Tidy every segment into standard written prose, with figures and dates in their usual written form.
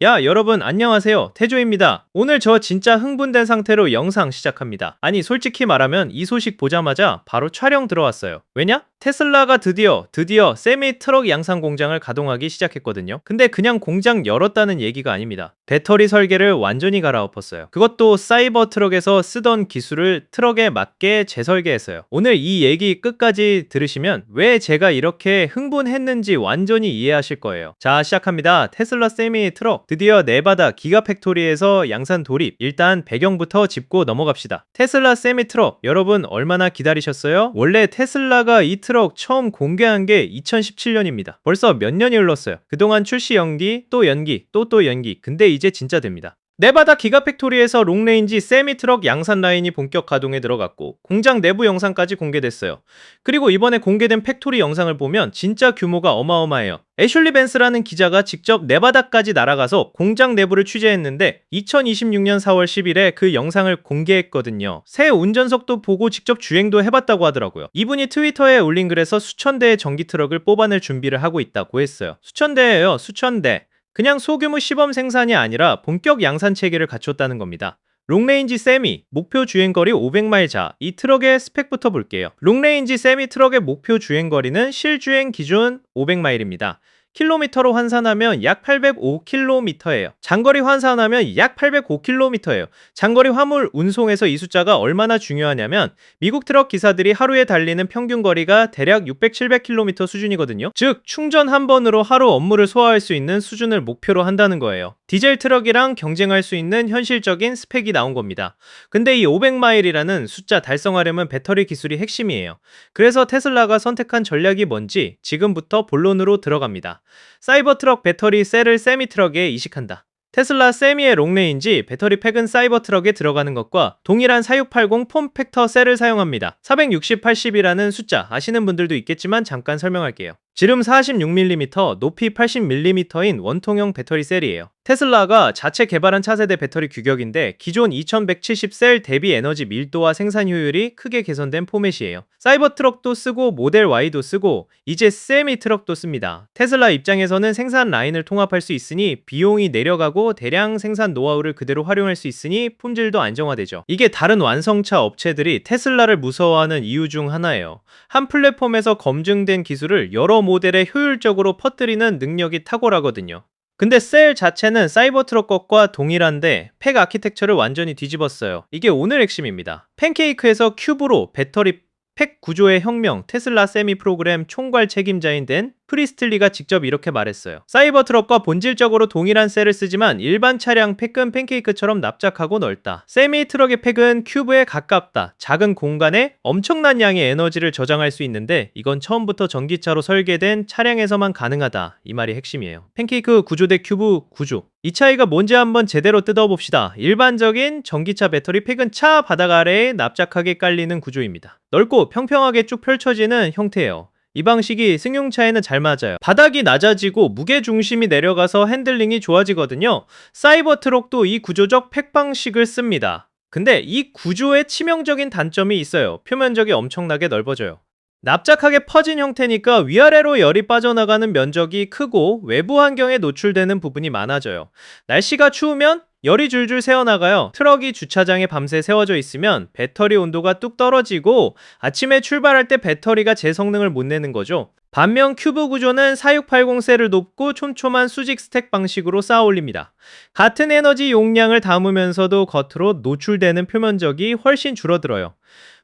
야, 여러분 안녕하세요. 태조입니다. 오늘 저 진짜 흥분된 상태로 영상 시작합니다. 아니, 솔직히 말하면 이 소식 보자마자 바로 촬영 들어왔어요. 왜냐? 테슬라가 드디어 세미 트럭 양산 공장을 가동하기 시작했거든요. 근데 그냥 공장 열었다는 얘기가 아닙니다. 배터리 설계를 완전히 갈아엎었어요. 그것도 사이버 트럭에서 쓰던 기술을 트럭에 맞게 재설계했어요. 오늘 이 얘기 끝까지 들으시면 왜 제가 이렇게 흥분했는지 완전히 이해하실 거예요. 자, 시작합니다. 테슬라 세미 트럭 드디어 네바다 기가팩토리에서 양산 돌입. 일단 배경부터 짚고 넘어갑시다. 테슬라 세미 트럭 여러분 얼마나 기다리셨어요? 원래 테슬라가 이 트럭 처음 공개한 게 2017년입니다. 벌써 몇 년이 흘렀어요. 그동안 출시 연기, 또 연기, 또 연기. 근데 이제 진짜 됩니다. 네바다 기가팩토리에서 롱레인지 세미트럭 양산 라인이 본격 가동에 들어갔고 공장 내부 영상까지 공개됐어요. 그리고 이번에 공개된 팩토리 영상을 보면 진짜 규모가 어마어마해요. 애슐리 벤스라는 기자가 직접 네바다까지 날아가서 공장 내부를 취재했는데 2026년 4월 10일에 그 영상을 공개했거든요. 새 운전석도 보고 직접 주행도 해봤다고 하더라고요. 이분이 트위터에 올린 글에서 수천 대의 전기 트럭을 뽑아낼 준비를 하고 있다고 했어요. 수천 대예요, 수천 대. 그냥 소규모 시범 생산이 아니라 본격 양산 체계를 갖췄다는 겁니다. 롱레인지 세미, 목표 주행거리 500마일 자, 이 트럭의 스펙부터 볼게요. 롱레인지 세미 트럭의 목표 주행거리는 실주행 기준 500마일입니다. 킬로미터로 환산하면 약 805km예요. 장거리 환산하면 약 805km예요. 장거리 화물 운송에서 이 숫자가 얼마나 중요하냐면 미국 트럭 기사들이 하루에 달리는 평균 거리가 대략 600, 700km 수준이거든요. 즉 충전 한 번으로 하루 업무를 소화할 수 있는 수준을 목표로 한다는 거예요. 디젤 트럭이랑 경쟁할 수 있는 현실적인 스펙이 나온 겁니다. 근데 이 500마일이라는 숫자 달성하려면 배터리 기술이 핵심이에요. 그래서 테슬라가 선택한 전략이 뭔지 지금부터 본론으로 들어갑니다. 사이버 트럭 배터리 셀을 세미 트럭에 이식한다. 테슬라 세미의 롱레인지 배터리 팩은 사이버 트럭에 들어가는 것과 동일한 4680 폼팩터 셀을 사용합니다. 460, 80이라는 숫자 아시는 분들도 있겠지만 잠깐 설명할게요. 지름 46mm, 높이 80mm인 원통형 배터리 셀이에요. 테슬라가 자체 개발한 차세대 배터리 규격인데 기존 2170셀 대비 에너지 밀도와 생산 효율이 크게 개선된 포맷이에요. 사이버 트럭도 쓰고 모델 Y도 쓰고 이제 세미 트럭도 씁니다. 테슬라 입장에서는 생산 라인을 통합할 수 있으니 비용이 내려가고 대량 생산 노하우를 그대로 활용할 수 있으니 품질도 안정화되죠. 이게 다른 완성차 업체들이 테슬라를 무서워하는 이유 중 하나예요. 한 플랫폼에서 검증된 기술을 여러 모델에 효율적으로 퍼뜨리는 능력이 탁월하거든요. 근데 셀 자체는 사이버 트럭 것과 동일한데 팩 아키텍처를 완전히 뒤집었어요. 이게 오늘 핵심입니다. 팬케이크에서 큐브로 배터리 팩 구조의 혁명, 테슬라 세미 프로그램 총괄 책임자인 댄 프리스틀리가 직접 이렇게 말했어요. 사이버 트럭과 본질적으로 동일한 셀을 쓰지만 일반 차량 팩은 팬케이크처럼 납작하고 넓다. 세미 트럭의 팩은 큐브에 가깝다. 작은 공간에 엄청난 양의 에너지를 저장할 수 있는데 이건 처음부터 전기차로 설계된 차량에서만 가능하다. 이 말이 핵심이에요. 팬케이크 구조 대 큐브 구조. 이 차이가 뭔지 한번 제대로 뜯어봅시다. 일반적인 전기차 배터리 팩은 차 바닥 아래에 납작하게 깔리는 구조입니다. 넓고 평평하게 쭉 펼쳐지는 형태예요. 이 방식이 승용차에는 잘 맞아요. 바닥이 낮아지고 무게중심이 내려가서 핸들링이 좋아지거든요. 사이버 트럭도 이 구조적 팩 방식을 씁니다. 근데 이 구조에 치명적인 단점이 있어요. 표면적이 엄청나게 넓어져요. 납작하게 퍼진 형태니까 위아래로 열이 빠져나가는 면적이 크고 외부 환경에 노출되는 부분이 많아져요. 날씨가 추우면 열이 줄줄 새어나가요. 트럭이 주차장에 밤새 세워져 있으면 배터리 온도가 뚝 떨어지고 아침에 출발할 때 배터리가 제 성능을 못 내는 거죠. 반면 큐브 구조는 4680셀을 높고 촘촘한 수직 스택 방식으로 쌓아 올립니다. 같은 에너지 용량을 담으면서도 겉으로 노출되는 표면적이 훨씬 줄어들어요.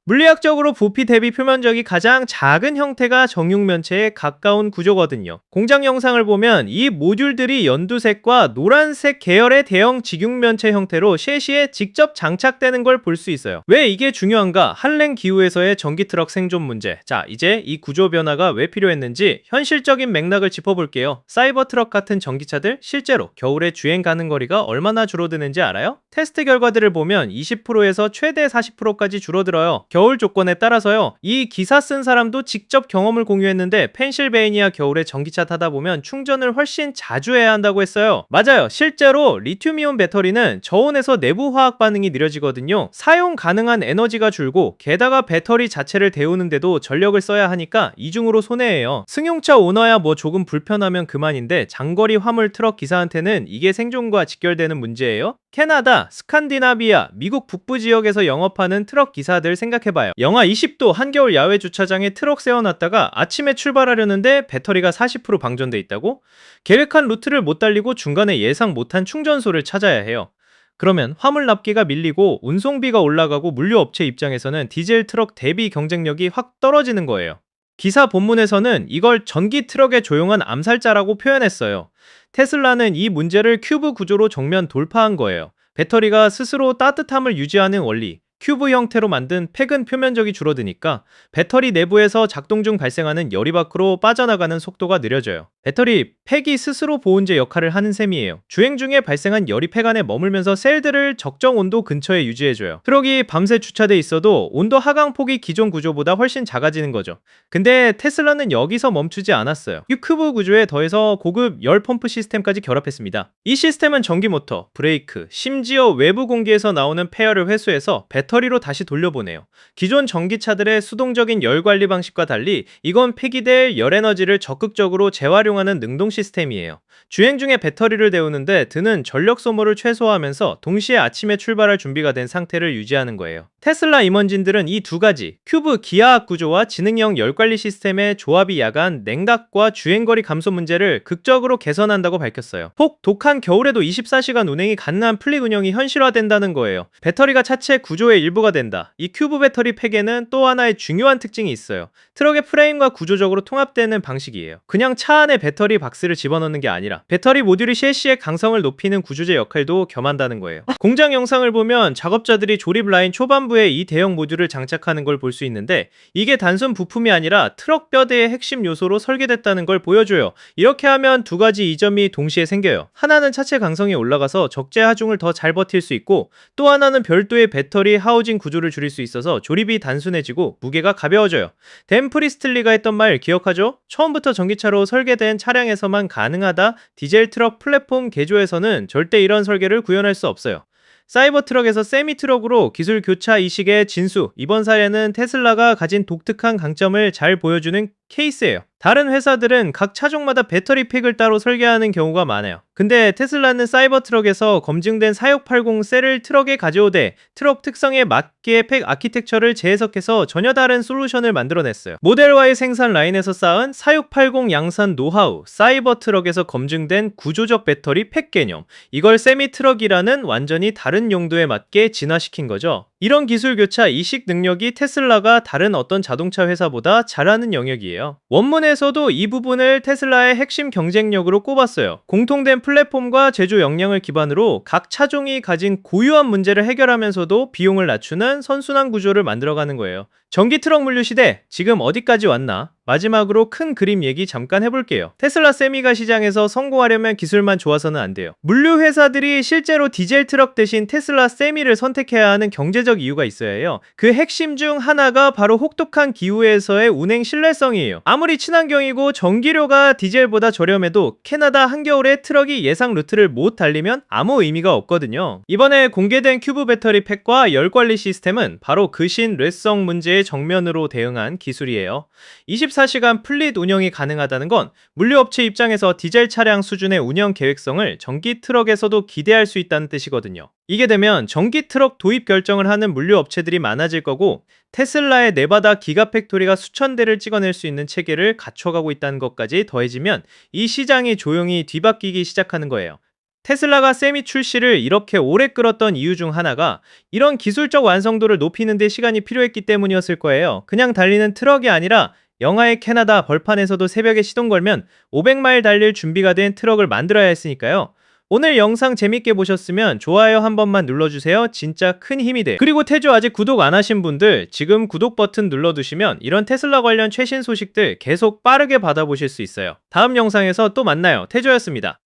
물리학적으로 부피 대비 표면적이 가장 작은 형태가 정육면체에 가까운 구조거든요. 공장 영상을 보면 이 모듈들이 연두색과 노란색 계열의 대형 직육면체 형태로 셰시에 직접 장착되는 걸 볼 수 있어요. 왜 이게 중요한가? 한랭 기후에서의 전기트럭 생존 문제. 자, 이제 이 구조 변화가 왜 필요했는지 현실적인 맥락을 짚어볼게요. 사이버 트럭 같은 전기차들 실제로 겨울에 주행 가는 거리가 얼마나 줄어드는지 알아요? 테스트 결과들을 보면 20%에서 최대 40%까지 줄어들었습니다. 힘들어요. 겨울 조건에 따라서요. 이 기사 쓴 사람도 직접 경험을 공유했는데 펜실베이니아 겨울에 전기차 타다 보면 충전을 훨씬 자주 해야 한다고 했어요. 맞아요. 실제로 리튬이온 배터리는 저온에서 내부 화학 반응이 느려지거든요. 사용 가능한 에너지가 줄고 게다가 배터리 자체를 데우는데도 전력을 써야 하니까 이중으로 손해예요. 승용차 오너야 뭐 조금 불편하면 그만인데 장거리 화물 트럭 기사한테는 이게 생존과 직결되는 문제예요. 캐나다, 스칸디나비아, 미국 북부 지역에서 영업하는 트럭 기사들 생각해봐요. 영하 20도 한겨울 야외 주차장에 트럭 세워놨다가 아침에 출발하려는데 배터리가 40% 방전돼 있다고? 계획한 루트를 못 달리고 중간에 예상 못한 충전소를 찾아야 해요. 그러면 화물 납기가 밀리고 운송비가 올라가고 물류업체 입장에서는 디젤 트럭 대비 경쟁력이 확 떨어지는 거예요. 기사 본문에서는 이걸 전기 트럭의 조용한 암살자라고 표현했어요. 테슬라는 이 문제를 큐브 구조로 정면 돌파한 거예요. 배터리가 스스로 따뜻함을 유지하는 원리, 큐브 형태로 만든 팩은 표면적이 줄어드니까 배터리 내부에서 작동 중 발생하는 열이 밖으로 빠져나가는 속도가 느려져요. 배터리 팩이 스스로 보온재 역할을 하는 셈이에요. 주행 중에 발생한 열이 팩 안에 머물면서 셀들을 적정 온도 근처에 유지해줘요. 트럭이 밤새 주차돼 있어도 온도 하강폭이 기존 구조보다 훨씬 작아지는 거죠. 근데 테슬라는 여기서 멈추지 않았어요. 큐브 구조에 더해서 고급 열 펌프 시스템까지 결합했습니다. 이 시스템은 전기 모터, 브레이크, 심지어 외부 공기에서 나오는 폐열을 회수해서 배터리로 다시 돌려보내요. 기존 전기차들의 수동적인 열 관리 방식과 달리 이건 폐기될 열 에너지를 적극적으로 재활용하는 능동 시스템이에요. 주행 중에 배터리를 데우는데 드는 전력 소모를 최소화하면서 동시에 아침에 출발할 준비가 된 상태를 유지하는 거예요. 테슬라 임원진들은 이 두 가지, 큐브 기하학 구조와 지능형 열관리 시스템의 조합이 야간 냉각과 주행거리 감소 문제를 극적으로 개선한다고 밝혔어요. 혹 독한 겨울에도 24시간 운행이 가능한 플릿 운영이 현실화된다는 거예요. 배터리가 차체 구조의 일부가 된다. 이 큐브 배터리 팩에는 또 하나의 중요한 특징이 있어요. 트럭의 프레임과 구조적으로 통합되는 방식이에요. 그냥 차 안에 배터리 박스를 집어넣는 게 아니라 배터리 모듈이 셰시의 강성을 높이는 구조재 역할도 겸한다는 거예요. 공장 영상을 보면 작업자들이 조립 라인 초반부에 이 대형 모듈을 장착하는 걸 볼 수 있는데 이게 단순 부품이 아니라 트럭 뼈대의 핵심 요소로 설계됐다는 걸 보여줘요. 이렇게 하면 두 가지 이점이 동시에 생겨요. 하나는 차체 강성이 올라가서 적재 하중을 더 잘 버틸 수 있고 또 하나는 별도의 배터리 하우징 구조를 줄일 수 있어서 조립이 단순해지고 무게가 가벼워져요. 댄 프리스틀리가 했던 말 기억하죠? 처음부터 전기차로 설계된 차량에서만 가능하다. 디젤 트럭 플랫폼 개조에서는 절대 이런 설계를 구현할 수 없어요. 사이버 트럭에서 세미 트럭으로 기술 교차 이식의 진수. 이번 사례는 테슬라가 가진 독특한 강점을 잘 보여주는 케이스예요. 다른 회사들은 각 차종마다 배터리 팩을 따로 설계하는 경우가 많아요. 근데 테슬라는 사이버 트럭에서 검증된 4680 셀을 트럭에 가져오되 트럭 특성에 맞게 팩 아키텍처를 재해석해서 전혀 다른 솔루션을 만들어냈어요. 모델 Y 생산 라인에서 쌓은 4680 양산 노하우, 사이버 트럭에서 검증된 구조적 배터리 팩 개념, 이걸 세미 트럭이라는 완전히 다른 용도에 맞게 진화시킨 거죠. 이런 기술 교차 이식 능력이 테슬라가 다른 어떤 자동차 회사보다 잘하는 영역이에요. 원문에서도 이 부분을 테슬라의 핵심 경쟁력으로 꼽았어요. 공통된 플랫폼과 제조 역량을 기반으로 각 차종이 가진 고유한 문제를 해결하면서도 비용을 낮추는 선순환 구조를 만들어가는 거예요. 전기 트럭 물류 시대, 지금 어디까지 왔나? 마지막으로 큰 그림 얘기 잠깐 해볼게요. 테슬라 세미가 시장에서 성공하려면 기술만 좋아서는 안 돼요. 물류 회사들이 실제로 디젤 트럭 대신 테슬라 세미를 선택해야 하는 경제적 이유가 있어야 해요. 그 핵심 중 하나가 바로 혹독한 기후에서의 운행 신뢰성이에요. 아무리 친환경이고 전기료가 디젤보다 저렴해도 캐나다 한겨울에 트럭이 예상 루트를 못 달리면 아무 의미가 없거든요. 이번에 공개된 큐브 배터리 팩과 열 관리 시스템은 바로 그 신뢰성 문제에 정면으로 대응한 기술이에요. 24시간 플릿 운영이 가능하다는 건 물류업체 입장에서 디젤 차량 수준의 운영 계획성을 전기 트럭에서도 기대할 수 있다는 뜻이거든요. 이게 되면 전기 트럭 도입 결정을 하는 물류업체들이 많아질 거고 테슬라의 네바다 기가팩토리가 수천 대를 찍어낼 수 있는 체계를 갖춰가고 있다는 것까지 더해지면 이 시장이 조용히 뒤바뀌기 시작하는 거예요. 테슬라가 세미 출시를 이렇게 오래 끌었던 이유 중 하나가 이런 기술적 완성도를 높이는 데 시간이 필요했기 때문이었을 거예요. 그냥 달리는 트럭이 아니라 영하의 캐나다 벌판에서도 새벽에 시동 걸면 500마일 달릴 준비가 된 트럭을 만들어야 했으니까요. 오늘 영상 재밌게 보셨으면 좋아요 한 번만 눌러주세요. 진짜 큰 힘이 돼요. 그리고 태조 아직 구독 안 하신 분들 지금 구독 버튼 눌러두시면 이런 테슬라 관련 최신 소식들 계속 빠르게 받아보실 수 있어요. 다음 영상에서 또 만나요. 태조였습니다.